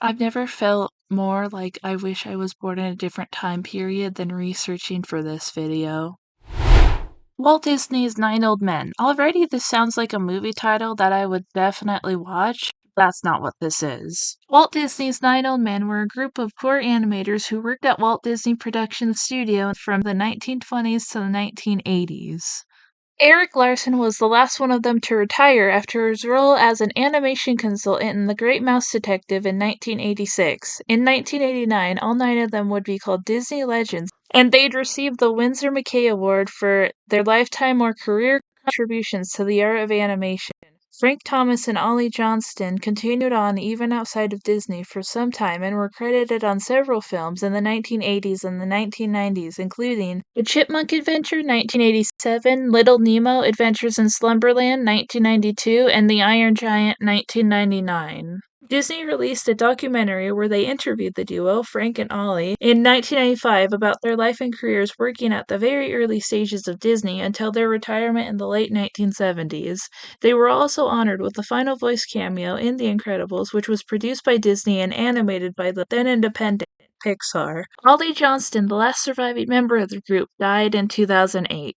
I've never felt more like I wish I was born in a different time period than researching for this video. Walt Disney's Nine Old Men. Already this sounds like a movie title that I would definitely watch. That's not what this is. Walt Disney's Nine Old Men were a group of core animators who worked at Walt Disney Production Studio from the 1920s to the 1980s. Eric Larson was the last one of them to retire after his role as an animation consultant in The Great Mouse Detective in 1986. In 1989, all 9 of them would be called Disney Legends, and they'd receive the Winsor McCay Award for their lifetime or career contributions to the art of animation. Frank Thomas and Ollie Johnston continued on even outside of Disney for some time and were credited on several films in the 1980s and the 1990s, including The Chipmunk Adventure, 1987, Little Nemo, Adventures in Slumberland, 1992, and The Iron Giant, 1999. Disney released a documentary where they interviewed the duo, Frank and Ollie, in 1995 about their life and careers working at the very early stages of Disney until their retirement in the late 1970s. They were also honored with a final voice cameo in The Incredibles, which was produced by Disney and animated by the then independent Pixar. Ollie Johnston, the last surviving member of the group, died in 2008.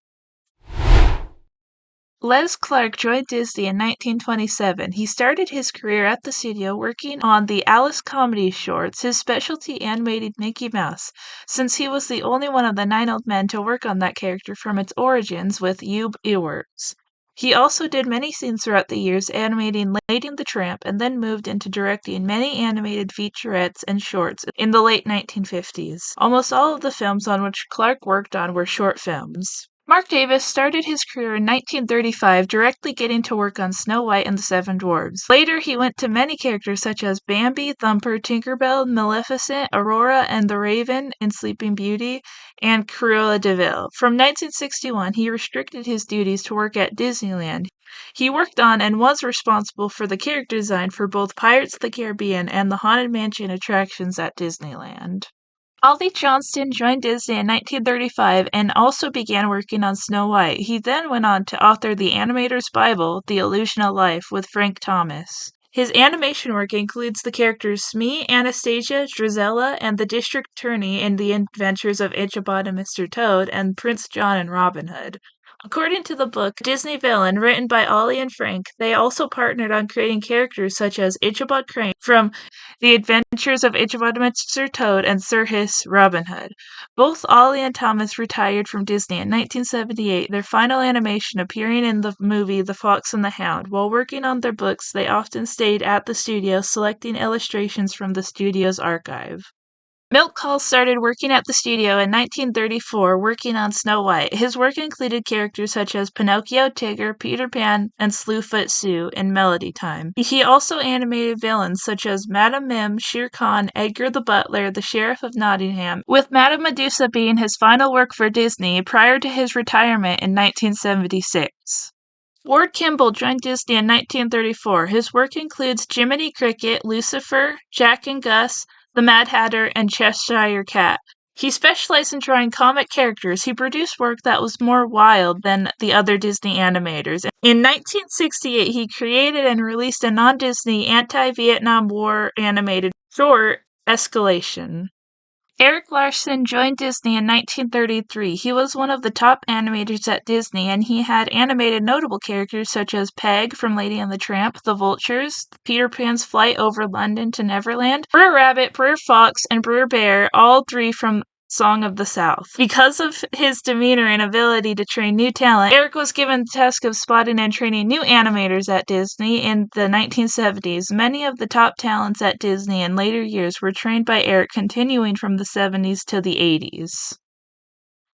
Les Clark joined Disney in 1927. He started his career at the studio working on the Alice comedy shorts, his specialty animated Mickey Mouse, since he was the only one of the 9 old men to work on that character from its origins with Ube Iwerks. He also did many scenes throughout the years animating Lady and the Tramp, and then moved into directing many animated featurettes and shorts in the late 1950s. Almost all of the films on which Clark worked on were short films. Mark Davis started his career in 1935, directly getting to work on Snow White and the Seven Dwarfs. Later, he went to many characters such as Bambi, Thumper, Tinkerbell, Maleficent, Aurora, and the Raven in Sleeping Beauty, and Cruella de Vil. From 1961, he restricted his duties to work at Disneyland. He worked on and was responsible for the character design for both Pirates of the Caribbean and the Haunted Mansion attractions at Disneyland. Ollie Johnston joined Disney in 1935 and also began working on Snow White. He then went on to author The Animator's Bible, The Illusion of Life, with Frank Thomas. His animation work includes the characters Smee, Anastasia, Drizella, and the District Attorney in The Adventures of Ichabod and Mr. Toad, and Prince John and Robin Hood. According to the book Disney Villain, written by Ollie and Frank, they also partnered on creating characters such as Ichabod Crane from The Adventures of Ichabod and Mr. Toad and Sir Hiss Robin Hood. Both Ollie and Thomas retired from Disney in 1978, their final animation appearing in the movie The Fox and the Hound. While working on their books, they often stayed at the studio selecting illustrations from the studio's archive. Milt Kahl started working at the studio in 1934, working on Snow White. His work included characters such as Pinocchio, Tigger, Peter Pan, and Slewfoot Sue in Melody Time. He also animated villains such as Madame Mim, Shere Khan, Edgar the Butler, the Sheriff of Nottingham, with Madame Medusa being his final work for Disney prior to his retirement in 1976. Ward Kimball joined Disney in 1934. His work includes Jiminy Cricket, Lucifer, Jack and Gus, the Mad Hatter, and Cheshire Cat. He specialized in drawing comic characters. He produced work that was more wild than the other Disney animators. In 1968, he created and released a non-Disney anti-Vietnam War animated short, Escalation. Eric Larson joined Disney in 1933. He was one of the top animators at Disney, and he had animated notable characters such as Peg from Lady and the Tramp, the Vultures, Peter Pan's Flight over London to Neverland, Brer Rabbit, Brer Fox, and Brer Bear, all 3 from Song of the South. Because of his demeanor and ability to train new talent, Eric was given the task of spotting and training new animators at Disney in the 1970s. Many of the top talents at Disney in later years were trained by Eric, continuing from the 70s to the 80s.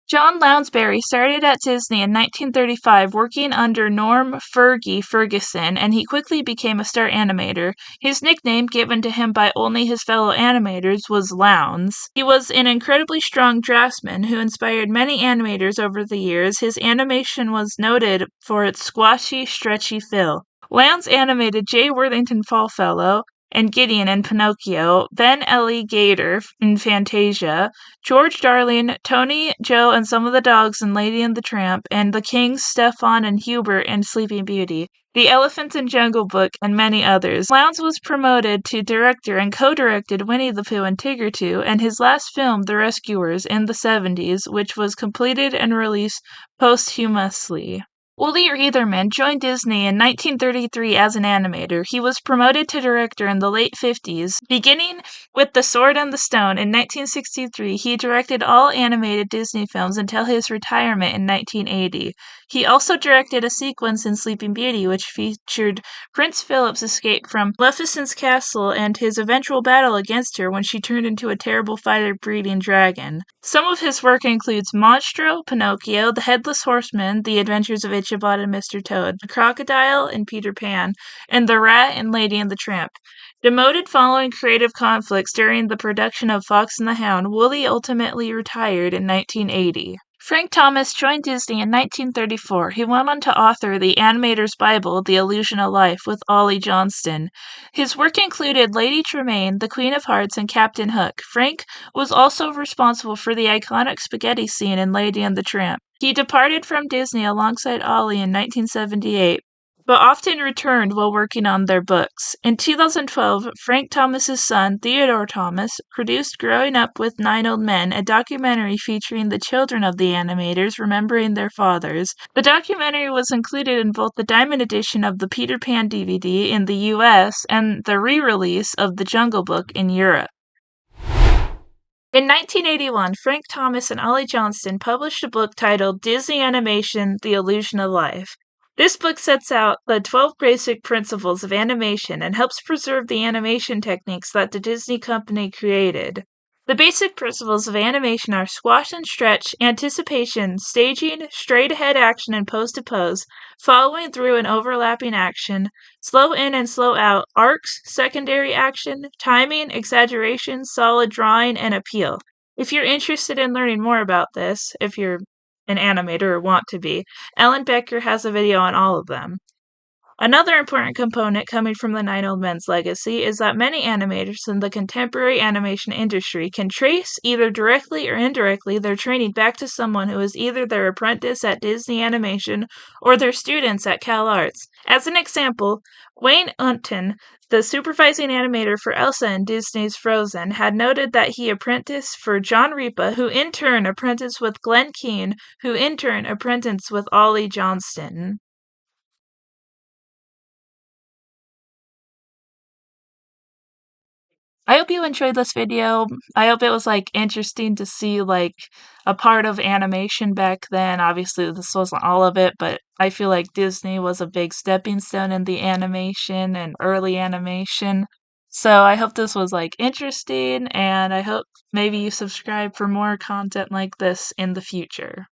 John Lounsbury started at Disney in 1935 working under Norm "Fergie" Ferguson, and he quickly became a star animator. His nickname, given to him by only his fellow animators, was Lowndes. He was an incredibly strong draftsman who inspired many animators over the years. His animation was noted for its squashy, stretchy feel. Lowndes animated J. Worthington Fallfellow and Gideon in Pinocchio, Ben Ellie Gator in Fantasia, George Darling, Tony, Joe, and some of the dogs in Lady and the Tramp, and the Kings, Stefan and Hubert in Sleeping Beauty. The Elephant and Jungle Book, and many others. Lowndes was promoted to director and co-directed Winnie the Pooh and Tigger 2 and his last film, The Rescuers, in the 70s, which was completed and released posthumously. Woody Reitherman joined Disney in 1933 as an animator. He was promoted to director in the late 50s. Beginning with The Sword and the Stone in 1963, he directed all animated Disney films until his retirement in 1980. He also directed a sequence in Sleeping Beauty, which featured Prince Philip's escape from Maleficent's castle and his eventual battle against her when she turned into a terrible fire-breathing dragon. Some of his work includes Monstro, Pinocchio, The Headless Horseman, The Adventures of Ichabod and Mr. Toad, The Crocodile and Peter Pan, and The Rat and Lady and the Tramp. Demoted following creative conflicts during the production of Fox and the Hound, Woody ultimately retired in 1980. Frank Thomas joined Disney in 1934. He went on to author The Animator's Bible, The Illusion of Life, with Ollie Johnston. His work included Lady Tremaine, The Queen of Hearts, and Captain Hook. Frank was also responsible for the iconic spaghetti scene in Lady and the Tramp. He departed from Disney alongside Ollie in 1978, but often returned while working on their books. In 2012, Frank Thomas's son, Theodore Thomas, produced Growing Up with 9 Old Men, a documentary featuring the children of the animators remembering their fathers. The documentary was included in both the Diamond edition of the Peter Pan DVD in the US and the re-release of The Jungle Book in Europe. In 1981, Frank Thomas and Ollie Johnston published a book titled Disney Animation: The Illusion of Life. This book sets out the 12 basic principles of animation and helps preserve the animation techniques that the Disney company created. The basic principles of animation are squash and stretch, anticipation, staging, straight-ahead action and pose-to-pose, following through and overlapping action, slow in and slow out, arcs, secondary action, timing, exaggeration, solid drawing, and appeal. If you're interested in learning more about this, if you're an animator or want to be, Ellen Becker has a video on all of them. Another important component coming from the 9 Old Men's legacy is that many animators in the contemporary animation industry can trace, either directly or indirectly, their training back to someone who was either their apprentice at Disney Animation or their students at CalArts. As an example, Wayne Unton, the supervising animator for Elsa in Disney's Frozen, had noted that he apprenticed for John Ripa, who in turn apprenticed with Glenn Keane, who in turn apprenticed with Ollie Johnston. I hope you enjoyed this video. I hope it was, interesting to see, a part of animation back then. Obviously, this wasn't all of it, but I feel like Disney was a big stepping stone in the animation and early animation. So I hope this was, interesting, and I hope maybe you subscribe for more content like this in the future.